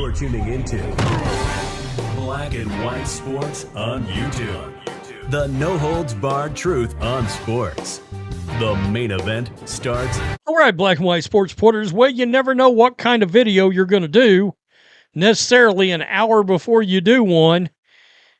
You're tuning into Black and White Sports on YouTube. The no-holds-barred truth on sports. The main event starts. All right, Black and White Sports supporters. Well, you never know what kind of video you're going to do necessarily an hour before you do one.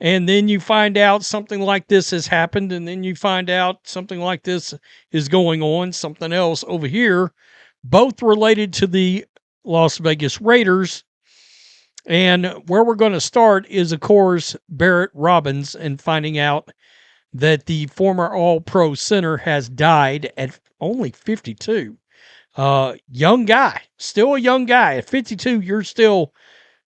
And then you find out something like this has happened. And then you find out something like this is going on, something else over here, both related to the Las Vegas Raiders. And where we're going to start is, of course, Barret Robbins and finding out that the former All-Pro center has died at only 52. Young guy, still a young guy. At 52, you're still,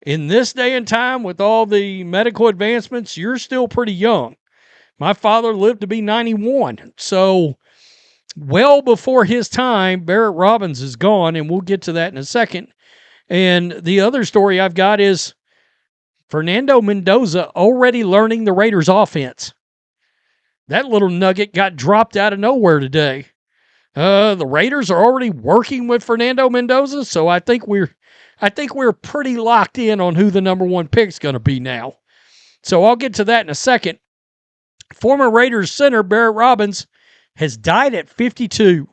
in this day and time, with all the medical advancements, you're still pretty young. My father lived to be 91. So, well before his time, Barret Robbins is gone, and we'll get to that in a second. And the other story I've got is Fernando Mendoza already learning the Raiders' offense. That little nugget got dropped out of nowhere today. The Raiders are already working with Fernando Mendoza, so I think we're pretty locked in on who the number one pick's going to be now. So I'll get to that in a second. Former Raiders center Barret Robbins has died at 52.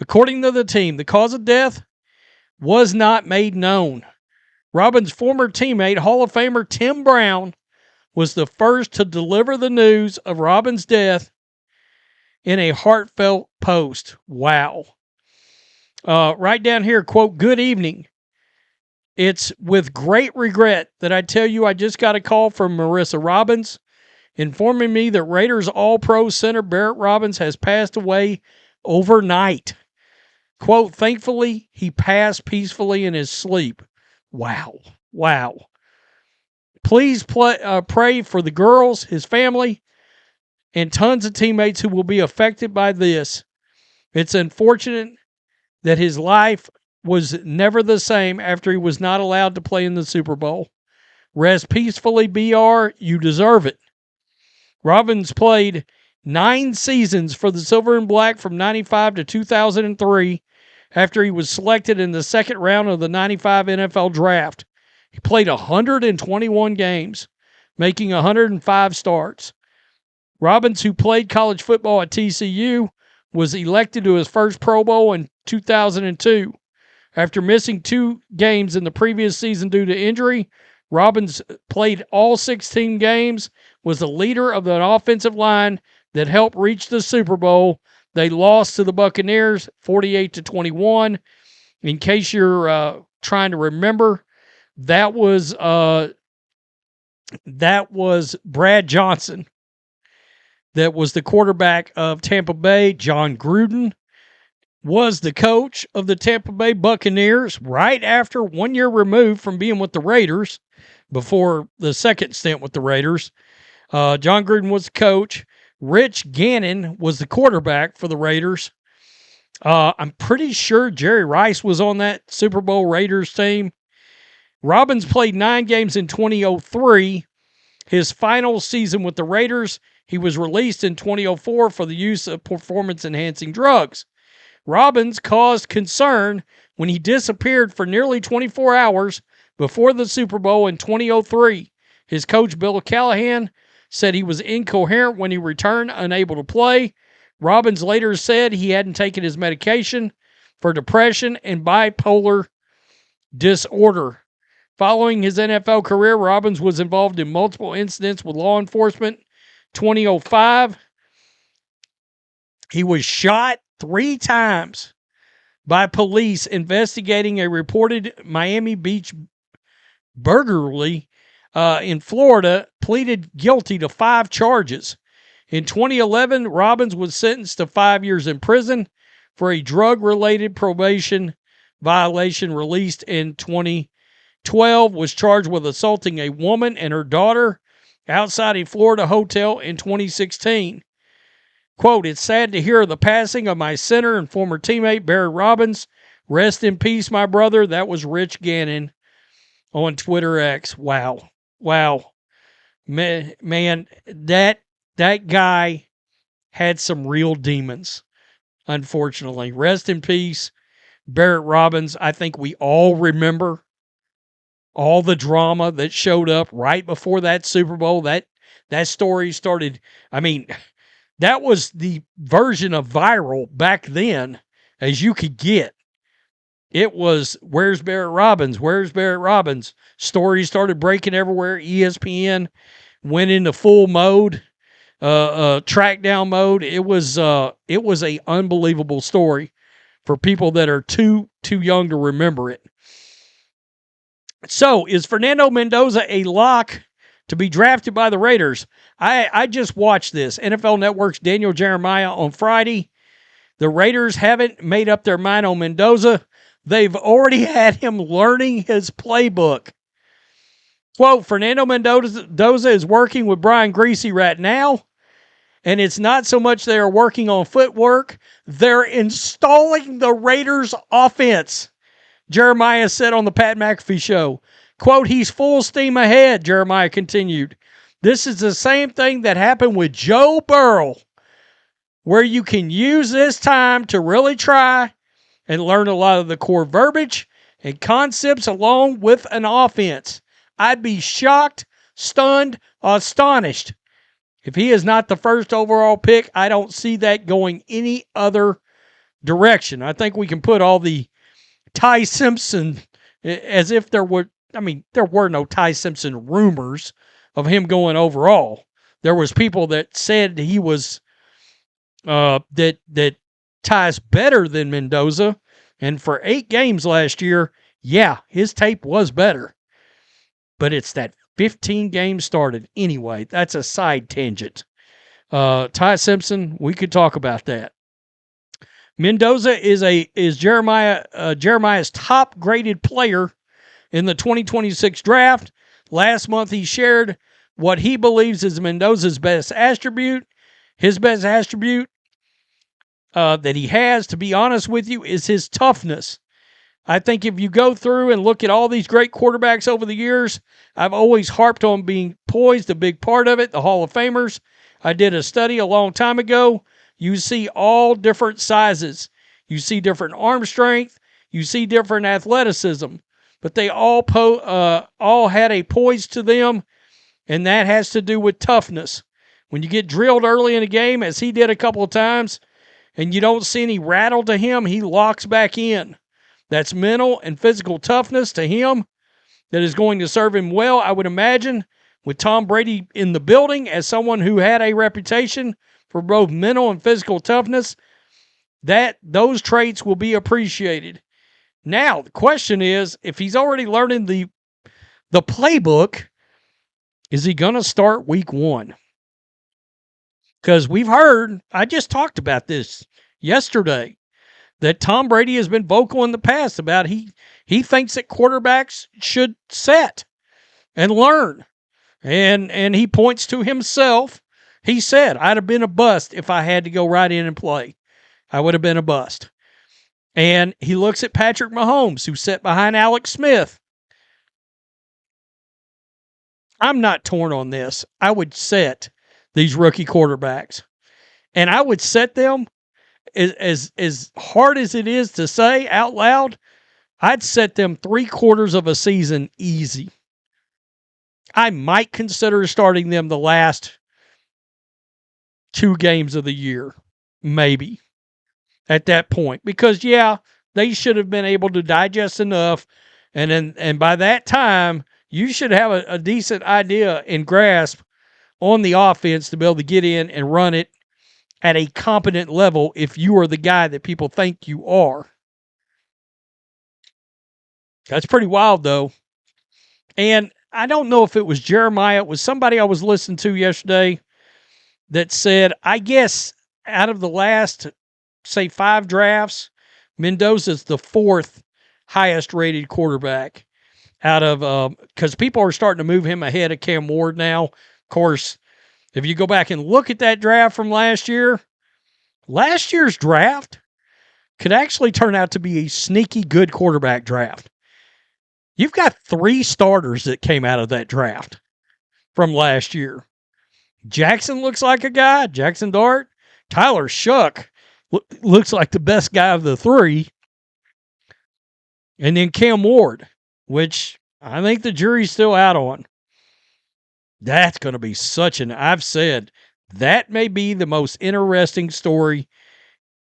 According to the team, the cause of death was not made known. Robbins' former teammate, Hall of Famer Tim Brown, was the first to deliver the news of Robbins' death in a heartfelt post. Wow. Right down here, quote, "Good evening. It's with great regret that I tell you I just got a call from Marissa Robbins informing me that Raiders All-Pro center Barret Robbins has passed away overnight. Quote, thankfully, he passed peacefully in his sleep." Wow. Wow. Please pray for the girls, his family, and tons of teammates who will be affected by this. It's unfortunate that his life was never the same after he was not allowed to play in the Super Bowl. Rest peacefully, BR. You deserve it. Robbins played 9 seasons for the Silver and Black from 95 to 2003 after he was selected in the second round of the 95 NFL Draft. He played 121 games, making 105 starts. Robbins, who played college football at TCU, was elected to his first Pro Bowl in 2002. After missing 2 games in the previous season due to injury, Robbins played all 16 games, was the leader of an offensive line that helped reach the Super Bowl. They lost to the Buccaneers 48-21. In case you're trying to remember, that was Brad Johnson. That was the quarterback of Tampa Bay. John Gruden was the coach of the Tampa Bay Buccaneers right after 1 year removed from being with the Raiders, before the second stint with the Raiders. John Gruden was the coach. Rich Gannon was the quarterback for the Raiders. I'm pretty sure Jerry Rice was on that Super Bowl Raiders team. Robbins played 9 games in 2003. His final season with the Raiders, he was released in 2004 for the use of performance-enhancing drugs. Robbins caused concern when he disappeared for nearly 24 hours before the Super Bowl in 2003. His coach, Bill Callahan, said he was incoherent when he returned, unable to play. Robbins later said he hadn't taken his medication for depression and bipolar disorder. Following his NFL career, Robbins was involved in multiple incidents with law enforcement. 2005, he was shot 3 times by police investigating a reported Miami Beach burglary in Florida, pleaded guilty to 5 charges. In 2011, Robbins was sentenced to 5 years in prison for a drug-related probation violation. Released in 2012, was charged with assaulting a woman and her daughter outside a Florida hotel in 2016. Quote, "It's sad to hear of the passing of my center and former teammate, Barret Robbins. Rest in peace, my brother." That was Rich Gannon on Twitter X. Wow. Wow. Man, that guy had some real demons, unfortunately. Rest in peace, Barret Robbins. I think we all remember all the drama that showed up right before that Super Bowl. That story started. I mean, that was the version of viral back then as you could get. It was, where's Barret Robbins? Where's Barret Robbins? Stories started breaking everywhere. ESPN went into full mode, track down mode. It was a unbelievable story for people that are too young to remember it. So, is Fernando Mendoza a lock to be drafted by the Raiders? I just watched this. NFL Network's Daniel Jeremiah on Friday. The Raiders haven't made up their mind on Mendoza. They've already had him learning his playbook. Quote, Fernando Mendoza is working with Brian Griese right now, and it's not so much they are working on footwork. They're installing the Raiders' offense, Jeremiah said on the Pat McAfee show. Quote, he's full steam ahead, Jeremiah continued. This is the same thing that happened with Joe Burrow, where you can use this time to really try and learn a lot of the core verbiage and concepts along with an offense. I'd be shocked, stunned, astonished. If he is not the first overall pick, I don't see that going any other direction. I think we can put all the Ty Simpson, as if there were no Ty Simpson rumors of him going overall. There was people that said he was that Ty's better than Mendoza, and for 8 games last year, yeah, his tape was better. But it's that 15 games started anyway. That's a side tangent. Ty Simpson, we could talk about that. Mendoza is Jeremiah's top graded player in the 2026 draft. Last month he shared what he believes is Mendoza's best attribute. His best attribute that he has, to be honest with you, is his toughness. I think if you go through and look at all these great quarterbacks over the years, I've always harped on being poised, a big part of it, the Hall of Famers. I did a study a long time ago. You see all different sizes. You see different arm strength. You see different athleticism. But they all had a poise to them, and that has to do with toughness. When you get drilled early in a game, as he did a couple of times, and you don't see any rattle to him, he locks back in. That's mental and physical toughness to him that is going to serve him well, I would imagine, with Tom Brady in the building as someone who had a reputation for both mental and physical toughness, that those traits will be appreciated. Now, the question is, if he's already learning the playbook, is he going to start week 1? Because we've heard, I just talked about this yesterday, that Tom Brady has been vocal in the past about he thinks that quarterbacks should set and learn. And he points to himself. He said, I'd have been a bust if I had to go right in and play. I would have been a bust. And he looks at Patrick Mahomes, who sat behind Alex Smith. I'm not torn on this. I would set these rookie quarterbacks. And I would set them as hard as it is to say out loud. I'd set them 3/4 of a season easy. I might consider starting them the last 2 games of the year, maybe, at that point. Because, yeah, they should have been able to digest enough, and by that time, you should have a decent idea and grasp on the offense to be able to get in and run it at a competent level if you are the guy that people think you are. That's pretty wild, though. And I don't know if it was Jeremiah. It was somebody I was listening to yesterday that said, I guess out of the last, say, 5 drafts, Mendoza's the 4th highest rated quarterback out of, because people are starting to move him ahead of Cam Ward now. Of course, if you go back and look at that draft from last year, last year's draft could actually turn out to be a sneaky good quarterback draft. You've got 3 starters that came out of that draft from last year. Jackson looks like a guy. Jackson Dart. Tyler Shuck looks like the best guy of the 3. And then Cam Ward, which I think the jury's still out on. That's going to be I've said, that may be the most interesting story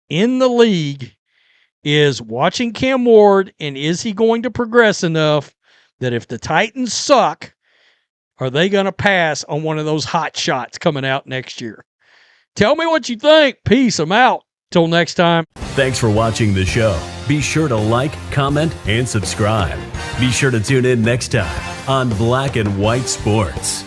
in the league, is watching Cam Ward, and is he going to progress enough that if the Titans suck, are they going to pass on one of those hot shots coming out next year? Tell me what you think. Peace. I'm out. Till next time. Thanks for watching the show. Be sure to like, comment, and subscribe. Be sure to tune in next time on Black and White Sports.